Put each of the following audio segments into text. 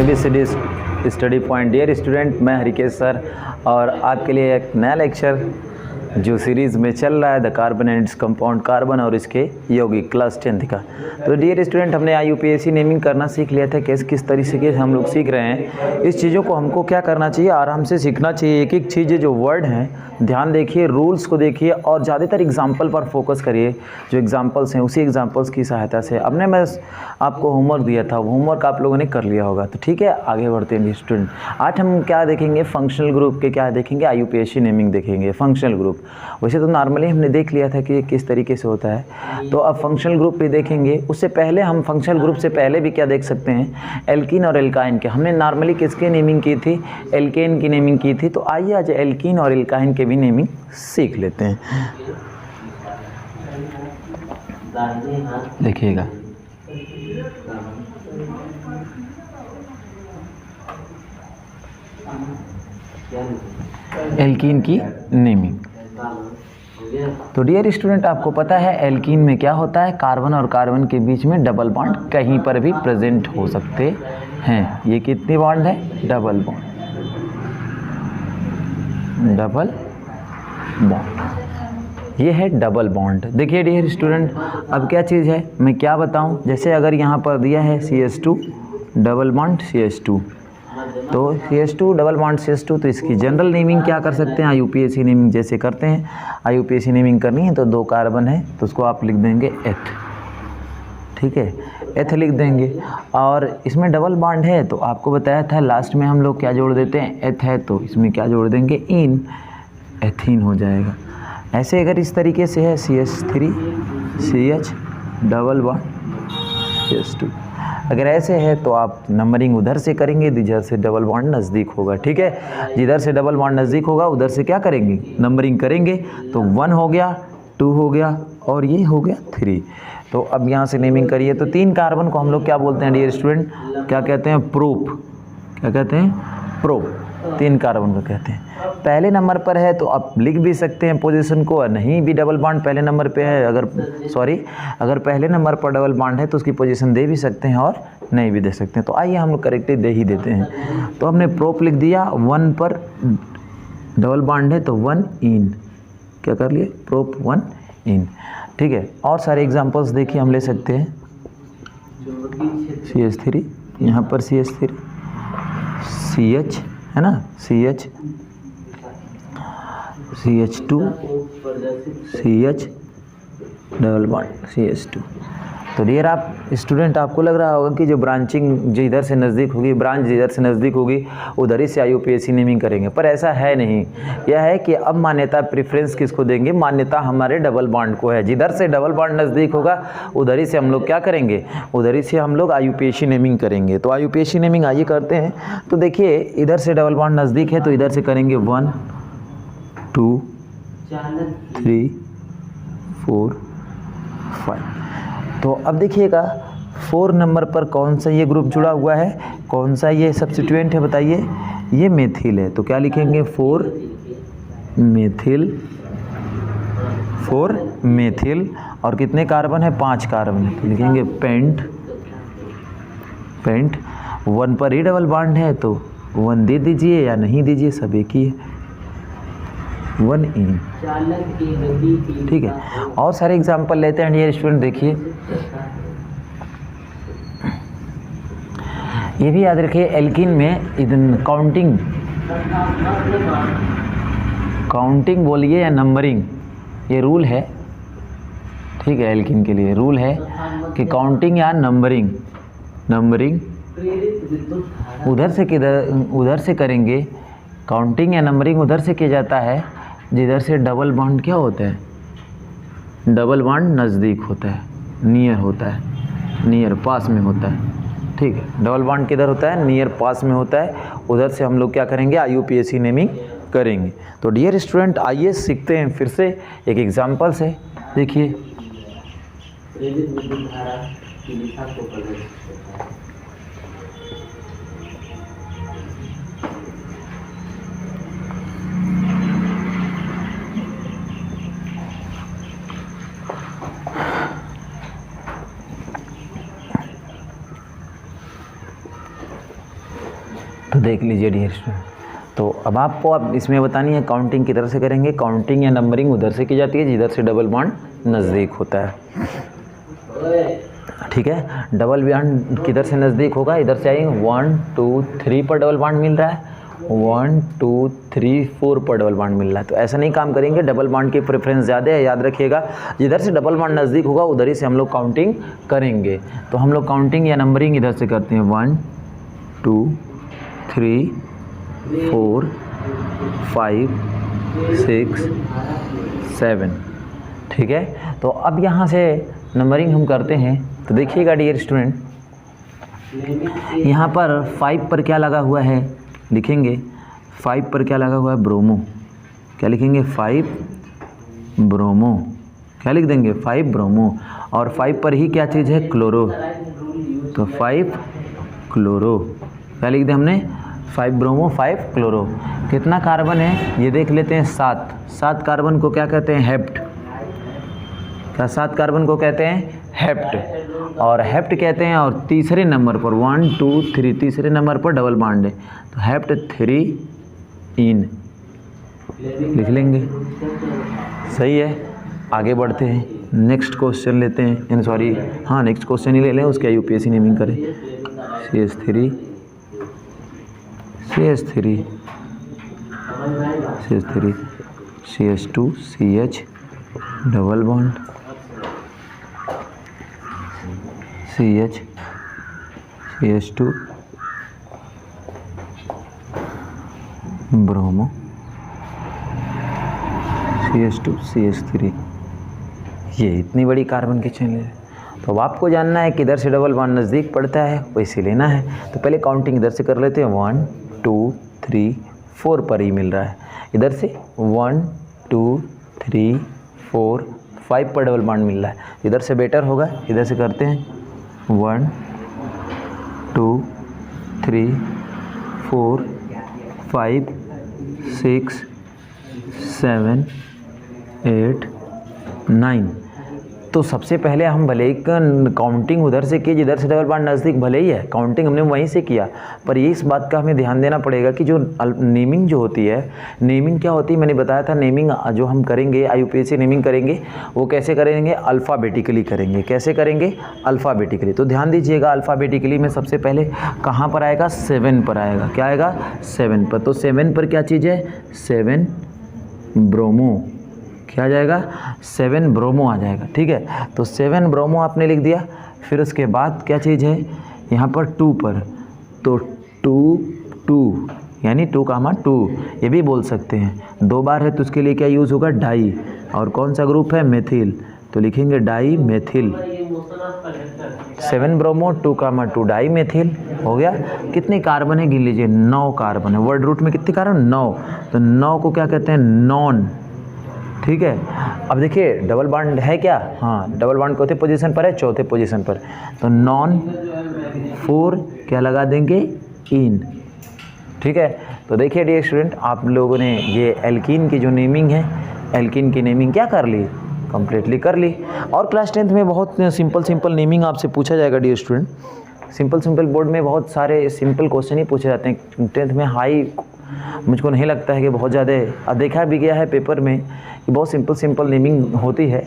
ABCD study point. Dear student, मैं Harikesh sir और आपके लिए एक नया लेक्चर जो सीरीज़ में चल रहा है the carbon and its compound carbon और इसके यौगिक क्लास 10th का। तो डियर स्टूडेंट, हमने IUPAC नेमिंग करना सीख लिया था। किस तरीके से हम लोग सीख रहे हैं, इस चीज़ों को हमको क्या करना चाहिए, आराम से सीखना चाहिए। एक एक चीज़ें जो वर्ड हैं ध्यान देखिए, रूल्स को देखिए और ज़्यादातर एग्जाम्पल पर फोकस करिए। जो एग्जाम्पल्स हैं उसी एग्जाम्पल्स की सहायता से अब मैं आपको होमवर्क दिया था, वो होमवर्क आप लोगों ने कर लिया होगा। तो ठीक है, आगे बढ़ते हैं स्टूडेंट। आज हम क्या देखेंगे, फंक्शनल ग्रुप के क्या देखेंगे, IUPAC नेमिंग देखेंगे। फंक्शनल ग्रुप वैसे तो नॉर्मली हमने देख लिया था कि किस तरीके से होता है, तो अब फंक्शनल ग्रुप भी देखेंगे। उससे पहले हम फंक्शनल ग्रुप से पहले भी क्या देख सकते हैं, एल्कीन और एल्काइन के। हमने नॉर्मली किसके नेमिंग की थी, एल्केन की नेमिंग की थी। तो आइए आज एल्कीन और एल्काइन के भी नेमिंग सीख लेते हैं। देखिएगा, एल्कीन की नेमिंग। तो डियर स्टूडेंट, आपको पता है एल्कीन में क्या होता है, कार्बन और कार्बन के बीच में डबल बॉन्ड कहीं पर भी प्रेजेंट हो सकते हैं। ये कितने बॉन्ड है, डबल बॉन्ड, डबल बॉन्ड, ये है डबल बॉन्ड। देखिए डियर स्टूडेंट, अब क्या चीज़ है मैं क्या बताऊं, जैसे अगर यहाँ पर दिया है CH2 डबल बॉन्ड CH2, तो CH2 डबल बॉन्ड CH2, तो इसकी जनरल नेमिंग क्या कर सकते हैं, IUPAC नेमिंग जैसे करते हैं। IUPAC नेमिंग करनी है तो 2 कार्बन है तो उसको आप लिख देंगे एथ, ठीक है, एथ लिख देंगे। और इसमें डबल बॉन्ड है तो आपको बताया था लास्ट में हम लोग क्या जोड़ देते हैं, एथ है तो इसमें क्या जोड़ देंगे, इन, एथीन हो जाएगा। ऐसे अगर इस तरीके से है CH3 CH double bond CH2, अगर ऐसे है तो आप नंबरिंग उधर से करेंगे जिधर से डबल बॉन्ड नज़दीक होगा, ठीक है। जिधर से डबल बॉन्ड नज़दीक होगा उधर से क्या करेंगे, नंबरिंग करेंगे। तो 1 हो गया, 2 हो गया और ये हो गया 3। तो अब यहाँ से नेमिंग करिए। तो 3 कार्बन को हम लोग क्या बोलते हैं डियर स्टूडेंट, क्या कहते हैं, प्रोप। क्या कहते हैं, प्रोप। 3 कार्बन को कहते हैं। पहले नंबर पर है तो आप लिख भी सकते हैं पोजीशन को, और नहीं भी डबल बॉन्ड पहले नंबर पे है, अगर पहले नंबर पर डबल बॉन्ड है तो उसकी पोजीशन दे भी सकते हैं और नहीं भी दे सकते हैं। तो आइए हम लोग करेक्टली दे ही देते हैं। तो हमने प्रोप लिख दिया, 1 पर डबल बॉन्ड है तो 1 इन, क्या कर लिए, प्रोप 1 इन, ठीक है। और सारे एग्जांपल्स देखिए हम ले सकते हैं। CH3, यहाँ पर CH3 CH है ना, CH2 CH double bond CH2। तो डियर आप स्टूडेंट, आपको लग रहा होगा कि जो ब्रांचिंग जो इधर से नज़दीक होगी, ब्रांच जिधर से नज़दीक होगी उधर ही से IUPAC नेमिंग करेंगे, पर ऐसा है नहीं। यह है कि अब मान्यता प्रेफरेंस किसको देंगे, मान्यता हमारे डबल बॉन्ड को है। जिधर से डबल बॉन्ड नज़दीक होगा उधर ही से हम लोग क्या करेंगे, उधर ही से हम लोग IUPAC नेमिंग करेंगे। तो IUPAC नेमिंग आइए करते हैं। तो देखिए इधर से डबल बॉन्ड नज़दीक है तो इधर से करेंगे 1 2 3 4 5। तो अब देखिएगा 4 नंबर पर कौन सा ये ग्रुप जुड़ा हुआ है, कौन सा ये सब्स्टिट्यूएंट है बताइए, ये मेथिल है। तो क्या लिखेंगे, 4 मेथिल और कितने कार्बन है, 5 कार्बन है। तो लिखेंगे पेंट 1 पर ही डबल बॉन्ड है तो 1 दे दीजिए या नहीं दीजिए, सब एक ही है, 1 इन, ठीक है। और सारे एग्जाम्पल लेते हैं डियर स्टूडेंट। देखिए ये भी याद रखिए, एल्कीन में इधर काउंटिंग बोलिए या नंबरिंग, ये रूल है, ठीक है। एल्कीन के लिए रूल है कि काउंटिंग या नंबरिंग उधर से करेंगे। काउंटिंग या नंबरिंग उधर से किया जाता है जिधर से डबल बॉन्ड क्या होता है, डबल बॉन्ड नज़दीक होता है, नियर होता है, नियर पास में होता है, ठीक है। डबल बॉन्ड किधर होता है, नियर पास में होता है, उधर से हम लोग क्या करेंगे, IUPAC नेमिंग करेंगे। तो डियर स्टूडेंट आइए सीखते हैं फिर से एक एग्जाम्पल से। देखिए देख लीजिए डियर स्टूडेंट। तो अब आपको अब इसमें बतानी है काउंटिंग किधर से करेंगे। काउंटिंग या नंबरिंग उधर से की जाती है जिधर से डबल बॉन्ड नज़दीक होता है, ठीक है। डबल बॉन्ड किधर से नज़दीक होगा, इधर से आएंगे 1 2 3 पर डबल बॉन्ड मिल रहा है, 1 2 3 4 पर डबल बॉन्ड मिल रहा है। तो ऐसा नहीं काम करेंगे, डबल बॉन्ड की प्रेफरेंस ज़्यादा है, याद रखिएगा। जिधर से डबल बॉन्ड नज़दीक होगा उधर ही से हम लोग काउंटिंग करेंगे। तो हम लोग काउंटिंग या नंबरिंग इधर से करते हैं 1 2 3 4 5 6 7, ठीक है। तो अब यहाँ से नंबरिंग हम करते हैं। तो देखिएगा डियर स्टूडेंट, यहाँ पर 5 पर क्या लगा हुआ है, लिखेंगे 5 पर क्या लगा हुआ है, ब्रोमो। क्या लिखेंगे, 5 ब्रोमो। क्या लिख देंगे, 5 ब्रोमो। और 5 पर ही क्या चीज़ है, क्लोरो। तो 5 क्लोरो। क्या लिख दें हमने, 5 ब्रोमो 5 क्लोरो। कितना कार्बन है ये देख लेते हैं, 7 कार्बन को क्या कहते हैं, हेप्ट। क्या 7 कार्बन को कहते हैं, हेप्ट। और हेप्ट कहते हैं। और तीसरे नंबर पर 1 2 3 तीसरे नंबर पर डबल बॉन्ड है, तो हेप्ट 3 इन लिख लेंगे। सही है, आगे बढ़ते हैं, नेक्स्ट क्वेश्चन लेते हैं, यानी सॉरी हाँ नेक्स्ट क्वेश्चन ही ले लें, उसके यूपीएससी नेमिंग करें। CH3 CH3 CH3 CH2 CH double bond CH CH2 bromo CH2 CH3। ये इतनी बड़ी कार्बन की चेन है। तो अब आपको जानना है किधर से डबल बॉन्ड नज़दीक पड़ता है, वैसे लेना है। तो पहले काउंटिंग इधर से कर लेते हैं, 1 2 3 4 पर ही मिल रहा है। इधर से 1 2 3 4 5 पर डबल बॉन्ड मिल रहा है, इधर से बेटर होगा। इधर से करते हैं 1 2 3 4 5 6 7 8 9। तो सबसे पहले हम भले ही काउंटिंग उधर से की जिधर से डबल बॉन्ड नज़दीक, भले ही है काउंटिंग हमने वहीं से किया, पर ये इस बात का हमें ध्यान देना पड़ेगा कि जो नेमिंग जो होती है, नेमिंग क्या होती है, मैंने बताया था। नेमिंग जो हम करेंगे, IUPAC नेमिंग करेंगे, वो कैसे करेंगे, अल्फ़ाबेटिकली करेंगे। कैसे करेंगे, अल्फ़ाबेटिकली। तो ध्यान दीजिएगा, अल्फ़ाबेटिकली में सबसे पहले कहाँ पर आएगा, 7 पर आएगा। क्या आएगा, 7 पर। तो 7 पर क्या चीज़ है, 7 ब्रोमो। क्या आ जाएगा, 7 ब्रोमो आ जाएगा, ठीक है। तो 7 ब्रोमो आपने लिख दिया। फिर उसके बाद क्या चीज़ है, यहाँ पर 2 पर, तो 2 यानी 2, ये भी बोल सकते हैं। 2 बार है तो उसके लिए क्या यूज़ होगा, डाई। और कौन सा ग्रुप है, मेथिल, तो लिखेंगे dimethyl. 7 bromo 2, dimethyl हो गया। कितने कार्बन है गिन लीजिए, 9 कार्बन है। वर्ड रूट में कितने कार्बन, 9। तो 9 को क्या कहते हैं, नॉन, ठीक है। अब देखिए डबल बॉन्ड है क्या, हाँ डबल बॉन्ड चौथे पोजीशन पर है, चौथे पोजीशन पर। तो नॉन 4 क्या लगा देंगे, इन, ठीक है। तो देखिए डियर स्टूडेंट, आप लोगों ने ये एल्कीन की जो नेमिंग है, एल्कीन की नेमिंग क्या कर ली, कंप्लीटली कर ली। और क्लास 10th में बहुत सिंपल नेमिंग आपसे पूछा जाएगा डियर स्टूडेंट। सिंपल बोर्ड में बहुत सारे सिंपल क्वेश्चन ही पूछे जाते हैं। 10th में हाई मुझको नहीं लगता है कि बहुत ज़्यादा, देखा भी गया है पेपर में कि बहुत सिंपल नेमिंग होती है।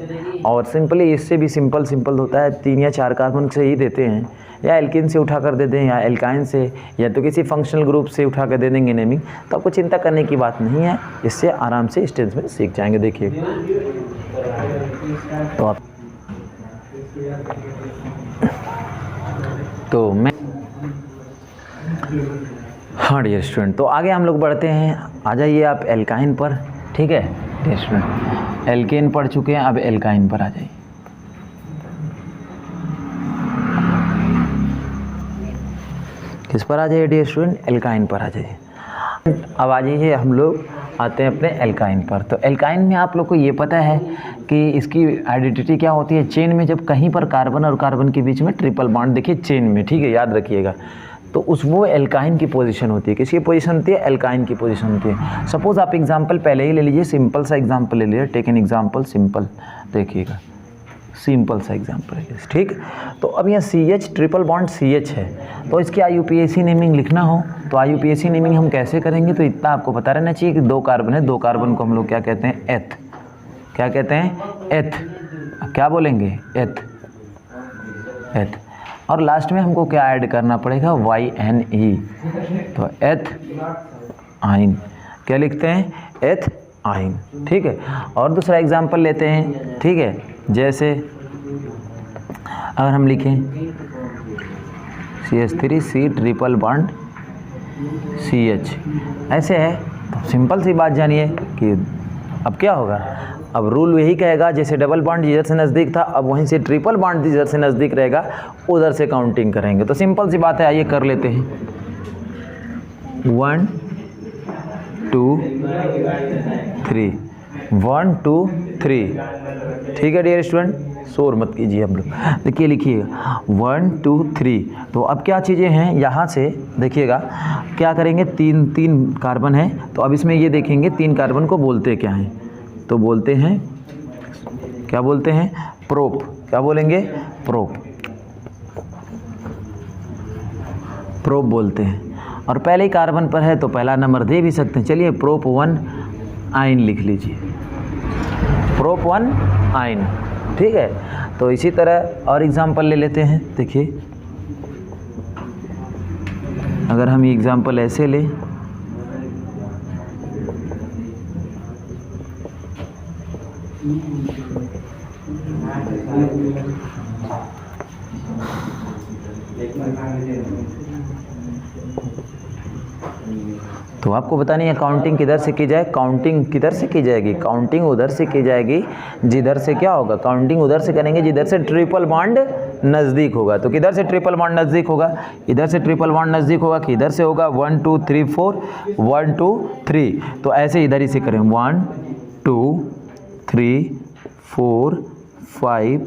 और सिंपली इससे भी सिंपल होता है, 3 या 4 कार्बन से ही देते हैं, या एल्कीन से उठा कर दे दें, या एल्काइन से, या तो किसी फंक्शनल ग्रुप से उठा कर दे देंगे नेमिंग। तो आपको चिंता करने की बात नहीं है, इससे आराम से इस टेंस में सीख जाएंगे। देखिए तो आप तो मैं हाँ डियर स्टूडेंट, तो आगे हम लोग बढ़ते हैं। आ जाइए आप एल्काइन पर, ठीक है डियर स्टूडेंट। एल्केन पढ़ चुके हैं, अब एल्काइन पर आ जाइए। किस पर आ जाइए डियर स्टूडेंट, एल्काइन पर आ जाइए। अब आ जाइए, हम लोग आते हैं अपने एल्काइन पर। तो एल्काइन में आप लोग को ये पता है कि इसकी आइडेंटिटी क्या होती है, चेन में जब कहीं पर कार्बन और कार्बन के बीच में ट्रिपल बॉन्ड, देखिए चेन में, ठीक है, याद रखिएगा। तो उस वो एल्काइन की पोजीशन होती है। किसकी पोजीशन होती है, एल्काइन की पोजीशन होती है। सपोज आप एग्जांपल पहले ही ले लीजिए, सिंपल सा एग्जांपल ले लीजिए। टेक एन एग्जांपल सिंपल, देखिएगा सिंपल सा एग्जाम्पल है, ठीक। तो अब यहाँ CH ट्रिपल बॉन्ड CH है, तो इसकी IUPAC नेमिंग लिखना हो तो IUPAC नेमिंग हम कैसे करेंगे, तो इतना आपको पता रहना चाहिए कि 2 कार्बन है, 2 कार्बन को हम लोग क्या कहते हैं, एथ। क्या कहते हैं, एथ। क्या बोलेंगे, एथ, एथ। और लास्ट में हमको क्या ऐड करना पड़ेगा, YNE, तो एथ आइन। क्या लिखते हैं, एथ आइन, ठीक है। और दूसरा एग्जाम्पल लेते हैं, ठीक है। जैसे अगर हम लिखें CH3C ट्रिपल बॉन्ड CH, ऐसे है, तो सिंपल सी बात जानिए कि अब क्या होगा। अब रूल यही कहेगा, जैसे डबल बॉन्ड जिधर से नज़दीक था, अब वहीं से ट्रिपल बॉन्ड जिधर से नज़दीक रहेगा उधर से काउंटिंग करेंगे। तो सिंपल सी बात है, आइए कर लेते हैं। 1 2 3, 1 2 3, ठीक है डियर स्टूडेंट, शोर मत कीजिए हम लोग। देखिए लिखिएगा 1 2 3। तो अब क्या चीज़ें हैं, यहाँ से देखिएगा क्या करेंगे, 3 कार्बन है, तो अब इसमें ये देखेंगे 3 कार्बन को बोलते क्या हैं, तो बोलते हैं, क्या बोलते हैं, प्रोप। क्या बोलेंगे, प्रोप, प्रोप बोलते हैं। और पहले ही कार्बन पर है तो पहला नंबर दे भी सकते हैं। चलिए प्रोप 1 आइन लिख लीजिए, प्रोप 1 आइन, ठीक है। तो इसी तरह और एग्जाम्पल ले लेते हैं। देखिए अगर हम ये एग्जाम्पल ऐसे लें, तो आपको पता नहीं है काउंटिंग किधर से की जाए, काउंटिंग किधर से की जाएगी, काउंटिंग उधर से की जाएगी जिधर से क्या होगा, काउंटिंग उधर से करेंगे जिधर से ट्रिपल बॉन्ड नज़दीक होगा। तो किधर से ट्रिपल बॉन्ड नज़दीक होगा, इधर से ट्रिपल बॉन्ड नज़दीक होगा कि इधर से होगा, 1 2 3 4, 1 2 3। तो ऐसे इधर ही से करें, 1 2 3 4 5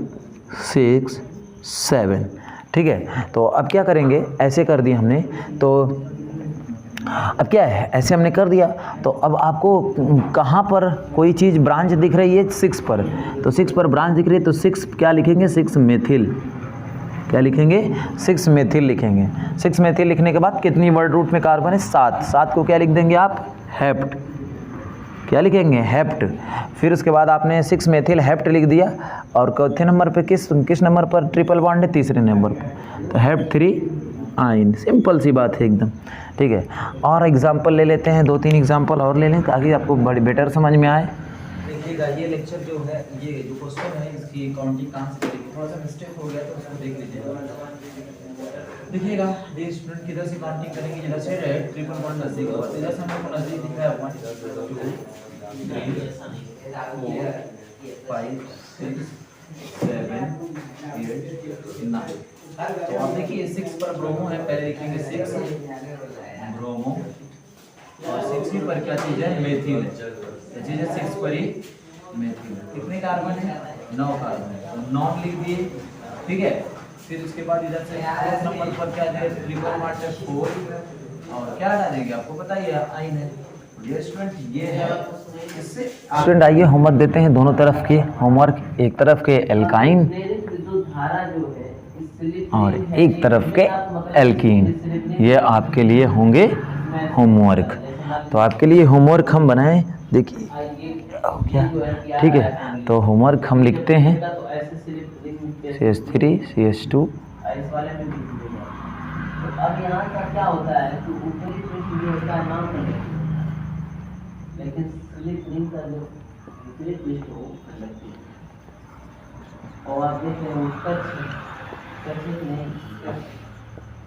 6 7, ठीक है। तो अब क्या करेंगे, ऐसे कर दिया हमने, तो अब क्या है, ऐसे हमने कर दिया। तो अब आपको कहाँ पर कोई चीज़ ब्रांच दिख रही है, 6 पर, तो 6 पर ब्रांच दिख रही है, तो 6 क्या लिखेंगे, 6 मेथिल। क्या लिखेंगे, 6 मेथिल लिखेंगे। 6 मेथिल लिखने के बाद कितनी वर्ड रूट में कार्बन है, 7। 7 को क्या लिख देंगे आप, हेप्ट। क्या लिखेंगे, हेप्ट। फिर उसके बाद आपने 6 मेथिल हेप्ट लिख दिया, और चौथे नंबर पे किस नंबर पर ट्रिपल बॉन्ड है, तीसरे नंबर पर, तो हेप्ट 3 आइन। सिंपल सी बात है एकदम, ठीक है। और एग्जाम्पल ले लेते हैं, 2-3 एग्जाम्पल और ले लें ताकि आपको बड़ी बेटर समझ में आए। देखिएगा ये लेक्चर जो है, ये जो क्वेश्चन है इसकी काउंटिंग कहाँ से करेंगे, थोड़ा सा मिस्टेक हो गया तो उसको देख लीजिएगा। देखिएगा ये स्टूडेंट किधर से काउंटिंग करेंगे, जिधर से ट्रिपल बॉन्ड नजदीक होगा, तो इधर से हम लोग को नजदीक दिख रहा है 1 2 3 4 5 6 7 8 9। तो आप देखिए 6 पर ब्रोमो है, पहले लिखेंगे 6 ब्रोमो, और 6 पर क्या चीज़ है, मेथिल है। चीज़ है 6 पर ही मेथिल। कितने कार्बन है, 9 कार्बन, तो 9 लिख दिए, ठीक है। फिर उसके बाद इधर से 4 नंबर पर क्या है, ट्रिपल बॉन्ड है 4, और क्या हटा देंगे आपको पता ही है, आइन है। ये स्टूडेंट ये है, इससे स्टूडेंट आइए होमवर्क देते हैं, दोनों तरफ के होमवर्क, एक तरफ के एल्काइन और एक तरफ के एल्कीन, ये आपके लिए होंगे होमवर्क। तो आपके लिए होमवर्क हम बनाएं, देखिए क्या, ठीक है। तो होमवर्क हम लिखते हैं CH3 CH2। अब यहाँ का क्या होता है कि ऊपरी पृष्ठ जो होता है नाम कर देते हैं, लेकिन स्लिप रिंग का जो भीतरी पृष्ठ हो लगती है। और आप देखते हैं उसका नहीं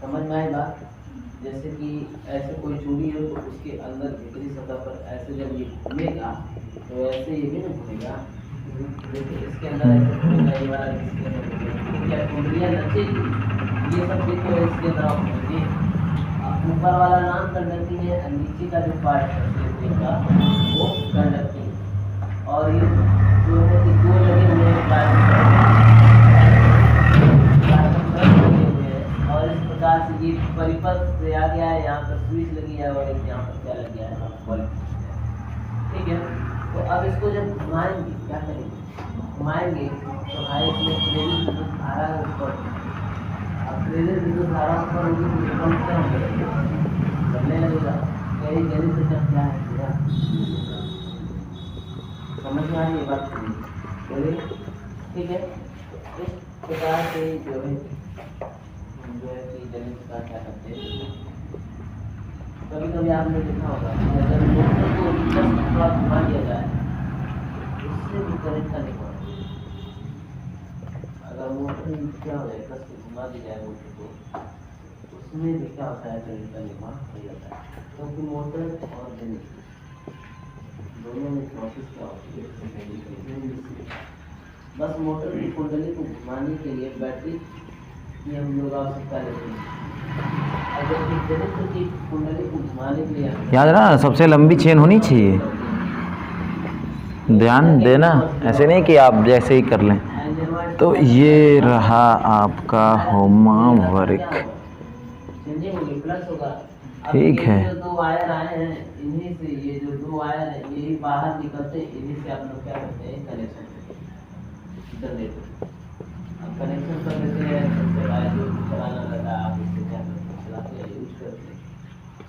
समझ में आए बात, जैसे कि ऐसे कोई चूड़ी हो तो उसके अंदर भीतरी सतह पर ऐसे जब ये घूमेगा तो ऐसे ये भी ना घूमेगा, देखिए इसके अंदर ऐसे घूमेगा, ये वाला इसके अंदर क्या कुंडलियाँ नचेगी, ये सब देखो इसके तरफ घूमेगी। ऊपर वाला नाम कंडक्टिंग है, नीचे का जो पार्ट है का वो कंडक्टिंग। और ये जो है कि 2 लगे हुए हैं और इस प्रकार से ये परिपथ से आ गया है, यहाँ पर स्विच लगी है और एक यहाँ पर क्या लग गया है, ठीक है। तो अब इसको जब घुमाएंगे क्या करेंगे, घुमाएंगे तो भाई इसमें प्रेरित विद्युत धारा ऊपर, अब प्रेरित विद्युत धारा ऊपर होगी तो इलेक्ट्रॉन क्या होगा, बढ़ने लगेगा। कई गणित सिस्टम क्या है पूरा समझ में आ रही है बात बोलिए, ठीक है। इस प्रकार से जो है कि गणित का क्या करते हैं, कभी कभी आपने देखा होगा अगर मोटर को थोड़ा घुमा दिया जाए उससे भी करंट का निर्माण, अगर मोटर क्या हो जाए कस के घुमा दी जाए मोटर को, उसमें भी क्या होता है करंट का निर्माण हो जाता है, क्योंकि मोटर और गणित दोनों में प्रोसेस क्या होती है। बस मोटर की कुंडली को घुमाने के लिए बैटरी की हम लोग आवश्यकता लेते हैं। अगर गणित की कुंडली को घुमाने के लिए याद रहा सबसे लंबी चेन होनी चाहिए, ध्यान देना, ऐसे नहीं कि आप जैसे ही कर लें। तो ये रहा आपका होमवर्क, प्लस होगा। ठीक है। जो दो वायर आए हैं इन्हीं से, ये जो दो वायर है यही बाहर निकलते, इन्हीं से आप लोग क्या करते हैं कनेक्शन जनरेटर। अब कनेक्शन कर देते हैं, सबसे वायर जो चलाना लगा आप इससे क्या करते हैं चलाते हैं, यूज करते हैं,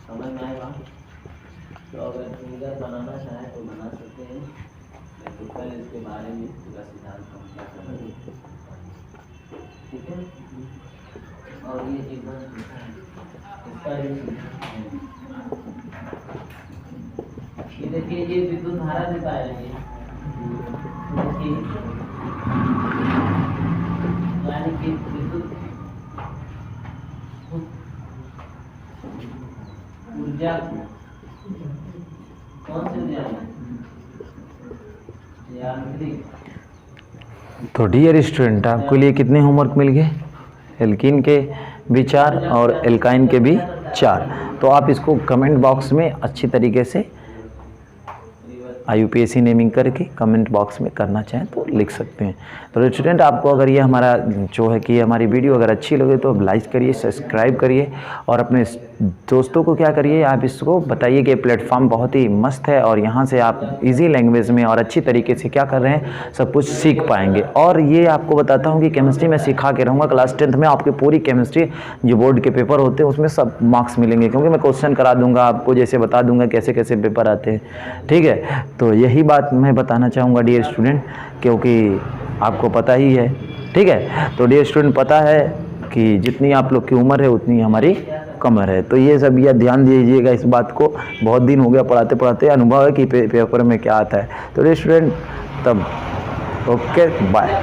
समझ में आएगा। तो अगर फिंगर बनाना चाहें तो बना सकते हैं, मैं तो कल इसके बारे में पूरा सिद्धांत हम क्या करेंगे, ठीक है। और ये एकदम इसका ये देखिए ये विद्युत धारा देता है, ये देखिए यानी कि विद्युत ऊर्जा कौन सी ऊर्जा है, यांत्रिक। तो डियर स्टूडेंट आपके लिए कितने होमवर्क मिल गए, एल्कीन के भी 4 और एल्काइन के भी 4। तो आप इसको कमेंट बॉक्स में अच्छी तरीके से IUPAC नेमिंग करके कमेंट बॉक्स में करना चाहें तो लिख सकते हैं। तो स्टूडेंट आपको अगर ये हमारा जो है कि हमारी वीडियो अगर अच्छी लगे तो लाइक करिए, सब्सक्राइब करिए और अपने दोस्तों को क्या करिए, आप इसको बताइए कि प्लेटफॉर्म बहुत ही मस्त है और यहाँ से आप इजी लैंग्वेज में और अच्छी तरीके से क्या कर रहे हैं सब कुछ सीख पाएंगे। और ये आपको बताता हूँ कि केमिस्ट्री में सिखा के रहूँगा, क्लास 10th में आपके पूरी केमिस्ट्री जो बोर्ड के पेपर होते हैं उसमें सब मार्क्स मिलेंगे, क्योंकि मैं क्वेश्चन करा दूँगा आपको, जैसे बता दूँगा कैसे कैसे पेपर आते हैं, ठीक है। तो यही बात मैं बताना चाहूँगा डियर स्टूडेंट, क्योंकि आपको पता ही है, ठीक है। तो डियर स्टूडेंट पता है कि जितनी आप लोग की उम्र है उतनी हमारी कमर है, तो ये सब यह ध्यान दीजिएगा इस बात को। बहुत दिन हो गया पढ़ाते पढ़ाते, अनुभव है कि पेपर में क्या आता है। तो डियर स्टूडेंट तब ओके बाय।